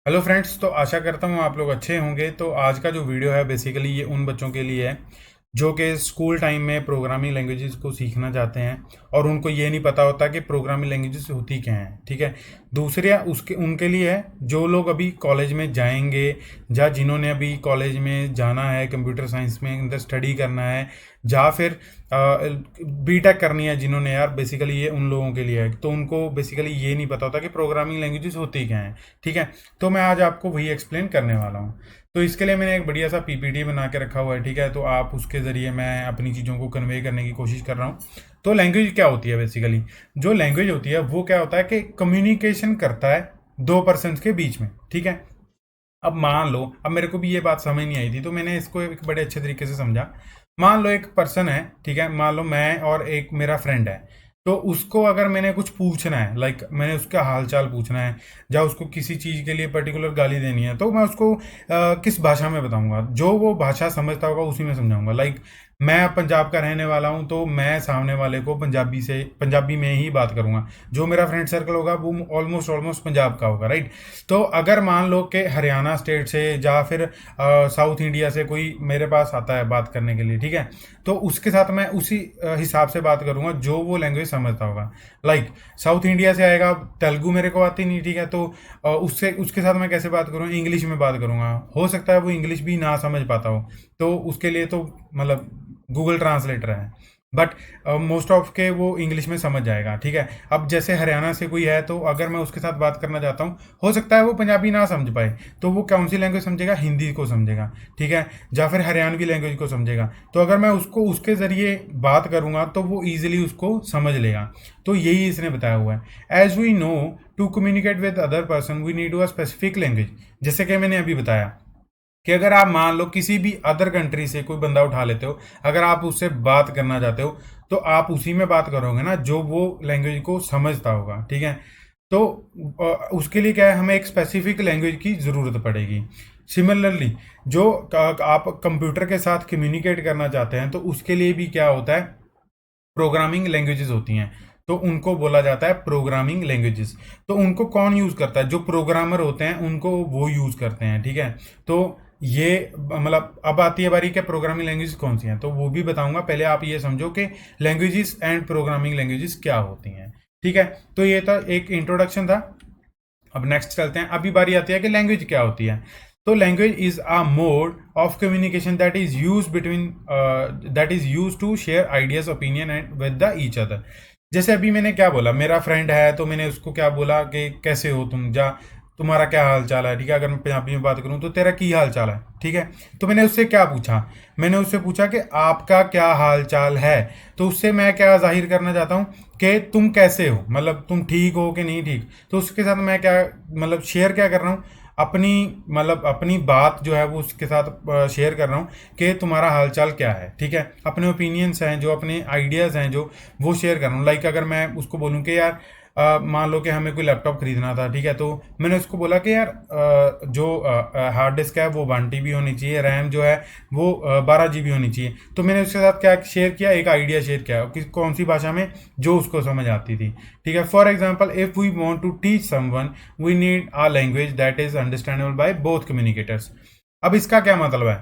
Hello friends, तो आशा करता हूँ आप लोग अच्छे होंगे। तो आज का जो वीडियो है बेसिकली ये उन बच्चों के लिए है जो कि स्कूल टाइम में प्रोग्रामिंग लैंग्वेजेस को सीखना चाहते हैं और उनको ये नहीं पता होता कि प्रोग्रामिंग लैंग्वेजेस होती क्या हैं। ठीक है। दूसरे उसके उनके लिए है जो लोग अभी कॉलेज में जाएंगे या जिन्होंने अभी कॉलेज में जाना है, कंप्यूटर साइंस में अंदर स्टडी करना है या फिर बीटेक करनी है जिन्होंने, यार बेसिकली ये उन लोगों के लिए है। तो उनको बेसिकली ये नहीं पता होता कि प्रोग्रामिंग लैंग्वेजेस होती क्या हैं। ठीक है। तो मैं आज आपको वही एक्सप्लेन करने वाला हूँ। तो इसके लिए मैंने एक बढ़िया सा पीपीटी बना के रखा हुआ है। ठीक है। तो आप उसके ज़रिए मैं अपनी चीज़ों को कन्वे करने की कोशिश कर रहा हूँ। तो लैंग्वेज क्या होती है बेसिकली? जो लैंग्वेज होती है वो क्या होता है कि कम्युनिकेशन करता है दो पर्सन्स के बीच में। ठीक है। अब मान लो, अब मेरे को भी ये बात समझ नहीं आई थी तो मैंने इसको एक बड़े अच्छे तरीके से समझा। मान लो एक पर्सन है, ठीक है, मान लो मैं और एक मेरा फ्रेंड है। तो उसको अगर मैंने कुछ पूछना है, लाइक मैंने उसका हाल चाल पूछना है या उसको किसी चीज़ के लिए पर्टिकुलर गाली देनी है, तो मैं उसको किस भाषा में बताऊंगा? जो वो भाषा समझता होगा उसी में समझाऊंगा। लाइक मैं पंजाब का रहने वाला हूँ तो मैं सामने वाले को पंजाबी में ही बात करूंगा। जो मेरा फ्रेंड सर्कल होगा वो ऑलमोस्ट ऑलमोस्ट पंजाब का होगा, राइट। तो अगर मान लो कि हरियाणा स्टेट से या फिर साउथ इंडिया से कोई मेरे पास आता है बात करने के लिए, ठीक है, तो उसके साथ मैं उसी हिसाब से बात करूंगा जो वो लैंग्वेज समझता होगा। लाइक साउथ इंडिया से आएगा, तेलुगु मेरे को आती नहीं, ठीक है, तो उससे उसके साथ मैं कैसे बात करूँगा? इंग्लिश में बात करूंगा। हो सकता है वो इंग्लिश भी ना समझ पाता हो, तो उसके लिए तो मतलब गूगल ट्रांसलेटर है। बट मोस्ट ऑफ के वो इंग्लिश में समझ जाएगा। ठीक है। अब जैसे हरियाणा से कोई है तो अगर मैं उसके साथ बात करना चाहता हूँ, हो सकता है वो पंजाबी ना समझ पाए, तो वो कौन सी लैंग्वेज समझेगा? हिंदी को समझेगा। ठीक है। या फिर हरियाणवी लैंग्वेज को समझेगा। तो अगर मैं उसको उसके ज़रिए बात करूँगा तो वो ईजिली उसको समझ लेगा। तो यही इसने बताया हुआ है। As we know, to communicate with other person we need to a specific language. जैसे कि मैंने अभी बताया कि अगर आप मान लो किसी भी अदर कंट्री से कोई बंदा उठा लेते हो, अगर आप उससे बात करना चाहते हो तो आप उसी में बात करोगे ना जो वो लैंग्वेज को समझता होगा। ठीक है। तो उसके लिए क्या है, हमें एक स्पेसिफिक लैंग्वेज की ज़रूरत पड़ेगी। सिमिलरली जो आप कंप्यूटर के साथ कम्युनिकेट करना चाहते हैं तो उसके लिए भी क्या होता है, प्रोग्रामिंग लैंग्वेजेस होती हैं। तो उनको बोला जाता है प्रोग्रामिंग लैंग्वेजेस। तो उनको कौन यूज़ करता है? जो प्रोग्रामर होते हैं उनको वो यूज़ करते हैं। ठीक है। तो ये मतलब अब आती है बारी के प्रोग्रामिंग लैंग्वेज कौन सी हैं, तो वो भी बताऊंगा। पहले आप ये समझो कि लैंग्वेजेस एंड प्रोग्रामिंग लैंग्वेजेस क्या होती हैं। ठीक है। तो ये था एक इंट्रोडक्शन था। अब नेक्स्ट चलते हैं। अभी बारी आती है कि लैंग्वेज क्या होती है। तो language is a mode of communication that is use to share ideas, opinion and with the each other. जैसे अभी मैंने क्या बोला, मेरा फ्रेंड है तो मैंने उसको क्या बोला कि कैसे हो तुम, जा तुम्हारा क्या हाल चाल है। ठीक है। अगर मैं पंजाबी में बात करूं तो तेरा की हाल चाल है। ठीक है। तो मैंने उससे क्या पूछा? मैंने उससे पूछा कि आपका क्या हाल चाल है। तो उससे मैं क्या जाहिर करना चाहता हूँ कि तुम कैसे हो, मतलब तुम ठीक हो कि नहीं ठीक। तो उसके साथ मैं क्या मतलब शेयर क्या कर रहा हूँ? अपनी मतलब अपनी बात जो है वो उसके साथ शेयर कर रहा हूँ कि तुम्हारा हालचाल क्या है। ठीक है। अपने ओपिनियंस हैं जो, अपने आइडियाज़ हैं जो, वो शेयर कर रहा हूँ। लाइक अगर मैं उसको बोलूँ कि यार मान लो कि हमें कोई लैपटॉप खरीदना था, ठीक है, तो मैंने उसको बोला कि यार जो हार्ड डिस्क है वो 1 TB होनी चाहिए, रैम जो है वो 12 GB होनी चाहिए। तो मैंने उसके साथ क्या शेयर किया? एक आइडिया शेयर किया कि कौन सी भाषा में, जो उसको समझ आती थी। ठीक है। For example, if we want to teach someone we need a language that is understandable by both communicators. अब इसका क्या मतलब है?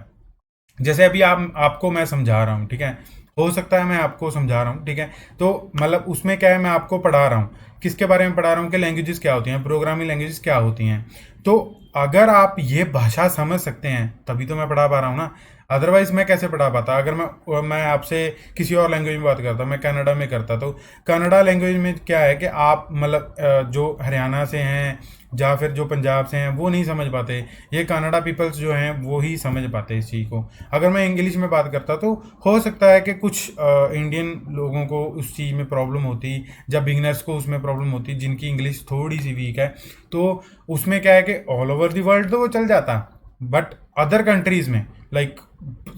जैसे अभी आपको मैं समझा रहा हूँ, ठीक है, हो सकता है मैं आपको समझा रहा हूँ, ठीक है, तो मतलब उसमें क्या है, मैं आपको पढ़ा रहा हूँ। किसके बारे में पढ़ा रहा हूँ? कि लैंग्वेजेस क्या होती हैं, प्रोग्रामिंग लैंग्वेजेस क्या होती हैं। तो अगर आप ये भाषा समझ सकते हैं तभी तो मैं पढ़ा पा रहा हूँ ना। अदरवाइज मैं कैसे पढ़ा पाता? अगर मैं आपसे किसी और लैंग्वेज में बात करता, मैं कनाडा में करता, तो कनाडा लैंग्वेज में क्या है कि आप मतलब जो हरियाणा से हैं या फिर जो पंजाब से हैं वो नहीं समझ पाते। ये कनाडा पीपल्स जो हैं वो ही समझ पाते इस चीज़ को। अगर मैं इंग्लिश में बात करता तो हो सकता है कि कुछ इंडियन लोगों को उस चीज़ में प्रॉब्लम होती, या बिगनर्स को उसमें प्रॉब्लम होती जिनकी इंग्लिश थोड़ी सी वीक है। तो उसमें क्या है कि ऑल ओवर द वर्ल्ड तो वो चल जाता, बट अदर कंट्रीज़ में, लाइक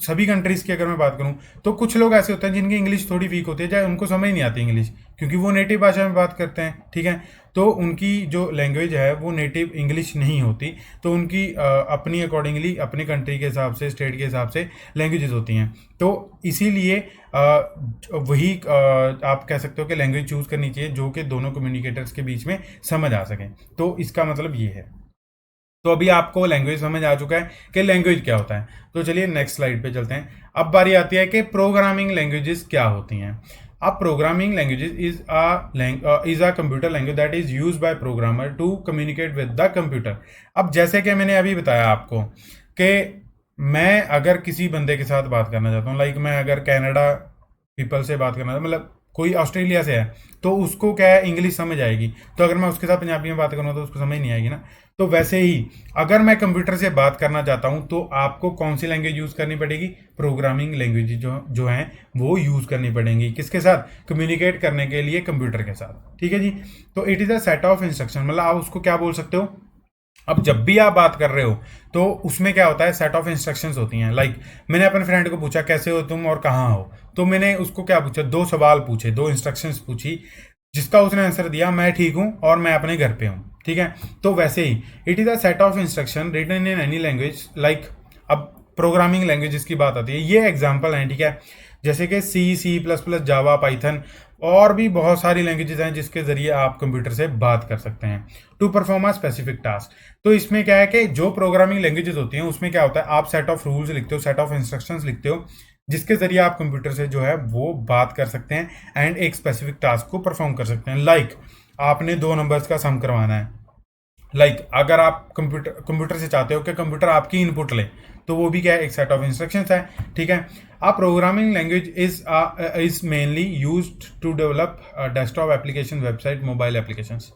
सभी कंट्रीज़ की अगर मैं बात करूं, तो कुछ लोग ऐसे होते हैं जिनकी इंग्लिश थोड़ी वीक होती है, चाहे उनको समझ नहीं आती इंग्लिश, क्योंकि वो नेटिव भाषा में बात करते हैं। ठीक है। तो उनकी जो लैंग्वेज है वो नेटिव इंग्लिश नहीं होती। तो उनकी अपनी अकॉर्डिंगली अपनी कंट्री के हिसाब से, स्टेट के हिसाब से लैंग्वेजेस होती हैं। तो इसीलिए वही आप कह सकते हो कि लैंग्वेज चूज़ करनी चाहिए जो कि दोनों कम्युनिकेटर्स के बीच में समझ आ सके। तो इसका मतलब ये है। तो अभी आपको लैंग्वेज समझ आ चुका है कि लैंग्वेज क्या होता है। तो चलिए नेक्स्ट स्लाइड पे चलते हैं। अब बारी आती है कि प्रोग्रामिंग लैंग्वेजेस क्या होती हैं। अब programming languages is a computer language that is use by programmer to communicate with the computer. अब जैसे कि मैंने अभी बताया आपको कि मैं अगर किसी बंदे के साथ बात करना चाहता हूँ, लाइक मैं अगर कनाडा पीपल से बात करना, मतलब कोई ऑस्ट्रेलिया से है, तो उसको क्या है, इंग्लिश समझ आएगी। तो अगर मैं उसके साथ पंजाबी में बात करूँ तो उसको समझ नहीं आएगी ना। तो वैसे ही अगर मैं कंप्यूटर से बात करना चाहता हूँ तो आपको कौन सी लैंग्वेज यूज करनी पड़ेगी, प्रोग्रामिंग लैंग्वेज जो जो है वो यूज करनी पड़ेंगी। किसके साथ, कम्युनिकेट करने के लिए कंप्यूटर के साथ। ठीक है जी। तो it is a set of instruction, मतलब आप उसको क्या बोल सकते हो। अब जब भी आप बात कर रहे हो तो उसमें क्या होता है, सेट ऑफ इंस्ट्रक्शंस होती हैं। लाइक मैंने अपने फ्रेंड को पूछा कैसे हो तुम और कहाँ हो, तो मैंने उसको क्या पूछा, दो सवाल पूछे, दो इंस्ट्रक्शंस पूछी, जिसका उसने आंसर दिया मैं ठीक हूँ और मैं अपने घर पे हूँ। ठीक है। तो वैसे ही it is a set of instruction written in any language. Like अब प्रोग्रामिंग लैंग्वेजेस की बात आती है, ये एग्जाम्पल है। ठीक है। जैसे कि C++, जावा, पाइथन, और भी बहुत सारी लैंग्वेजेस हैं जिसके जरिए आप कंप्यूटर से बात कर सकते हैं to perform a specific task. तो इसमें क्या है कि जो प्रोग्रामिंग लैंग्वेजेस होती हैं उसमें क्या होता है, आप सेट ऑफ रूल्स लिखते हो, सेट ऑफ इंस्ट्रक्शंस लिखते हो, जिसके जरिए आप कंप्यूटर से जो है वो बात कर सकते हैं एंड एक स्पेसिफिक टास्क को परफॉर्म कर सकते हैं। लाइक आपने दो नंबर्स का सम करवाना है। अगर आप कंप्यूटर से चाहते हो कि कंप्यूटर आपकी इनपुट ले, तो वो भी क्या है, एक सेट ऑफ इंस्ट्रक्शंस है। ठीक है। A programming language is mainly used to develop desktop application, website, mobile applications.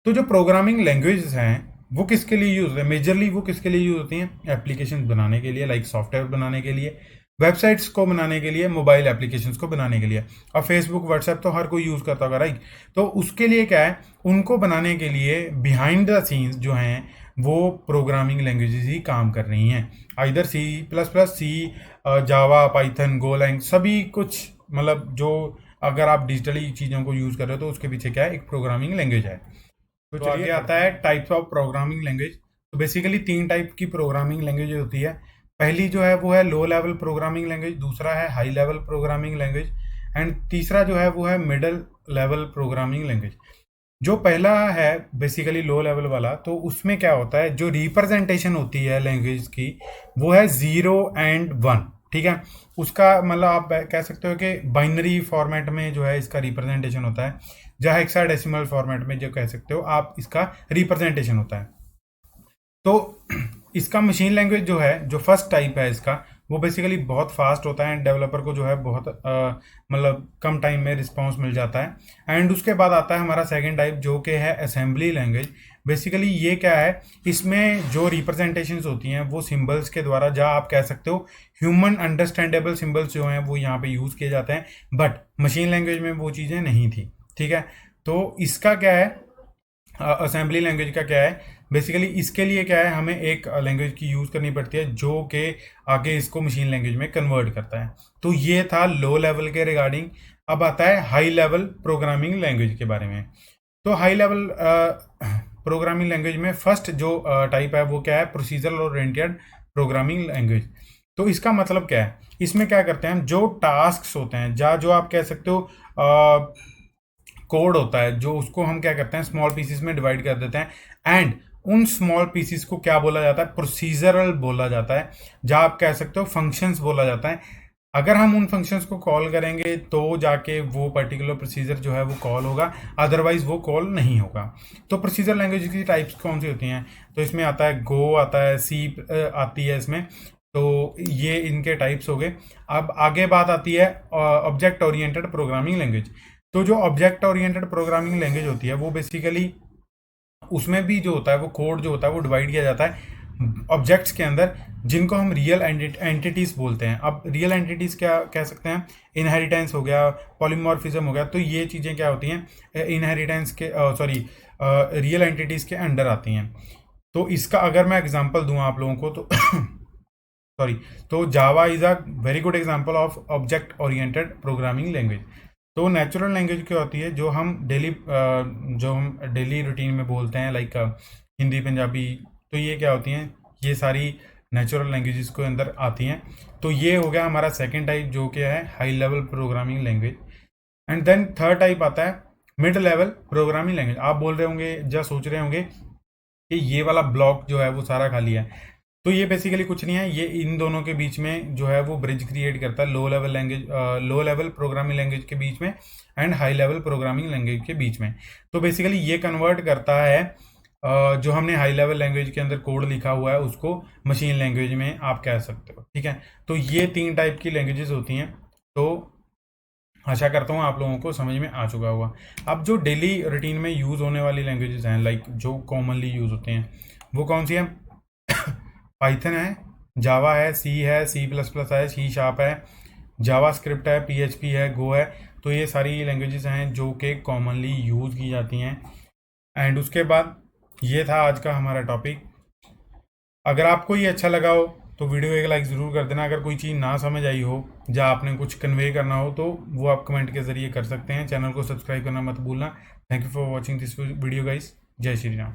तो जो प्रोग्रामिंग लैंग्वेजेस हैं वो किसके लिए यूज होते हैं, मेजरली वो किसके लिए यूज होती हैं, एप्लीकेशन बनाने के लिए, लाइक सॉफ्टवेयर बनाने के लिए, वेबसाइट्स को बनाने के लिए, मोबाइल एप्लीकेशंस को बनाने के लिए। अब फेसबुक, व्हाट्सएप तो हर कोई यूज करता होगा, राइट। तो उसके लिए क्या है, उनको बनाने के लिए बिहाइंड द सीन्स जो हैं वो प्रोग्रामिंग लैंग्वेजेस ही काम कर रही हैं। आइदर C++, सी, जावा, पाइथन, गोलैंग, सभी कुछ, मतलब जो अगर आप डिजिटली चीज़ों को यूज़ कर रहे हो तो उसके पीछे क्या है, एक प्रोग्रामिंग लैंग्वेज है। तो आगे आता है टाइप्स ऑफ प्रोग्रामिंग लैंग्वेज। तो बेसिकली तीन टाइप की प्रोग्रामिंग लैंग्वेज होती है। पहली जो है वो है लो लेवल प्रोग्रामिंग लैंग्वेज, दूसरा है high level programming language, and तीसरा जो है वो है मिडल लेवल प्रोग्रामिंग लैंग्वेज। जो पहला है बेसिकली लो लेवल वाला, तो उसमें क्या होता है, जो रिप्रेजेंटेशन होती है लैंग्वेज की वो है 0 और 1। ठीक है। उसका मतलब आप कह सकते हो कि बाइनरी फॉर्मेट में जो है इसका रिप्रेजेंटेशन होता है, जहाँ हेक्साडेसिमल फॉर्मेट में जो कह सकते हो आप इसका रिप्रेजेंटेशन होता है। तो इसका मशीन लैंग्वेज जो है, जो फर्स्ट टाइप है इसका, वो बेसिकली बहुत फास्ट होता है, डेवलपर को जो है बहुत मतलब कम टाइम में रिस्पांस मिल जाता है। एंड उसके बाद आता है हमारा सेकंड टाइप जो कि है असेंबली लैंग्वेज। बेसिकली ये क्या है, इसमें जो रिप्रेजेंटेशंस होती हैं वो सिंबल्स के द्वारा, जहाँ आप कह सकते हो ह्यूमन अंडरस्टैंडेबल सिंबल्स जो हैं वो यहाँ पे यूज़ किए जाते हैं, बट मशीन लैंग्वेज में वो चीज़ें नहीं थी। ठीक है। तो इसका क्या है, असेंबली लैंग्वेज का क्या है, बेसिकली इसके लिए क्या है, हमें एक लैंग्वेज की यूज़ करनी पड़ती है जो कि आगे इसको मशीन लैंग्वेज में कन्वर्ट करता है। तो ये था लो लेवल के रिगार्डिंग। अब आता है हाई लेवल प्रोग्रामिंग लैंग्वेज के बारे में। तो हाई लेवल प्रोग्रामिंग लैंग्वेज में फर्स्ट जो टाइप है वो क्या है, प्रोसीजरल ओरिएंटेड प्रोग्रामिंग लैंग्वेज। तो इसका मतलब क्या है, इसमें क्या करते हैं हम, जो टास्क होते हैं, जहाँ जो आप कह सकते हो कोड होता है, जो उसको हम क्या करते हैं स्मॉल पीसेस में डिवाइड कर देते हैं, एंड उन स्मॉल पीसेस को क्या बोला जाता है, प्रोसीजरल बोला जाता है, जहाँ आप कह सकते हो फंक्शंस बोला जाता है। अगर हम उन फंक्शंस को कॉल करेंगे तो जाके वो पर्टिकुलर प्रोसीजर जो है वो कॉल होगा, अदरवाइज वो कॉल नहीं होगा। तो प्रोसीजर लैंग्वेज की टाइप्स कौन सी होती हैं, तो इसमें आता है गो, आता है सी आती है इसमें। तो ये इनके टाइप्स हो गए। अब आगे बात आती है ऑब्जेक्ट ओरिएंटेड प्रोग्रामिंग लैंग्वेज। तो जो ऑब्जेक्ट ओरिएंटेड प्रोग्रामिंग लैंग्वेज होती है वो बेसिकली, उसमें भी जो होता है वो कोड जो होता है वो डिवाइड किया जाता है ऑब्जेक्ट्स के अंदर, जिनको हम रियल एंटिटीज बोलते हैं। अब रियल एंटिटीज क्या कह सकते हैं, इनहेरिटेंस हो गया, पॉलीमॉर्फिज्म हो गया। तो ये चीज़ें क्या होती हैं, इनहेरिटेंस के सॉरी रियल एंटिटीज के अंडर आती हैं। तो इसका अगर मैं एग्जांपल दूं आप लोगों को तो सॉरी, तो जावा is a very good example of object oriented programming language. तो नेचुरल लैंग्वेज क्या होती है, जो हम डेली रूटीन में बोलते हैं, लाइक हिंदी, पंजाबी। तो ये क्या होती हैं, ये सारी नेचुरल लैंग्वेजेस को अंदर आती हैं। तो ये हो गया हमारा सेकंड टाइप जो कि है high level programming language. And then third type आता है मिड लेवल प्रोग्रामिंग लैंग्वेज। आप बोल रहे होंगे या सोच रहे होंगे कि ये वाला ब्लॉक जो है वो सारा खाली है। तो ये बेसिकली कुछ नहीं है, ये इन दोनों के बीच में जो है वो ब्रिज क्रिएट करता है, लो लेवल प्रोग्रामिंग लैंग्वेज के बीच में and high level programming language के बीच में। तो बेसिकली ये कन्वर्ट करता है जो हमने हाई लेवल लैंग्वेज के अंदर कोड लिखा हुआ है उसको मशीन लैंग्वेज में आप कह सकते हो, ठीक है। तो ये 3 टाइप की लैंग्वेजेस होती हैं। तो आशा करता हूँ आप लोगों को समझ में आ चुका होगा। अब जो डेली रूटीन में यूज़ होने वाली लैंग्वेजेस हैं, लाइक जो कॉमनली यूज़ होते हैं, वो कौन सी हैं? पाइथन है, जावा है, सी है, C++ है, C# है, जावा स्क्रिप्ट है, PHP है, गो है। तो ये सारी लैंग्वेजेस हैं जो कि कॉमनली यूज़ की जाती हैं। एंड उसके बाद ये था आज का हमारा टॉपिक। अगर आपको ये अच्छा लगा हो तो वीडियो एक लाइक ज़रूर कर देना। अगर कोई चीज़ ना समझ आई हो या आपने कुछ कन्वे करना हो तो वो आप कमेंट के ज़रिए कर सकते हैं। चैनल को सब्सक्राइब करना मत भूलना। Thank you for watching this video guys. जय श्री राम।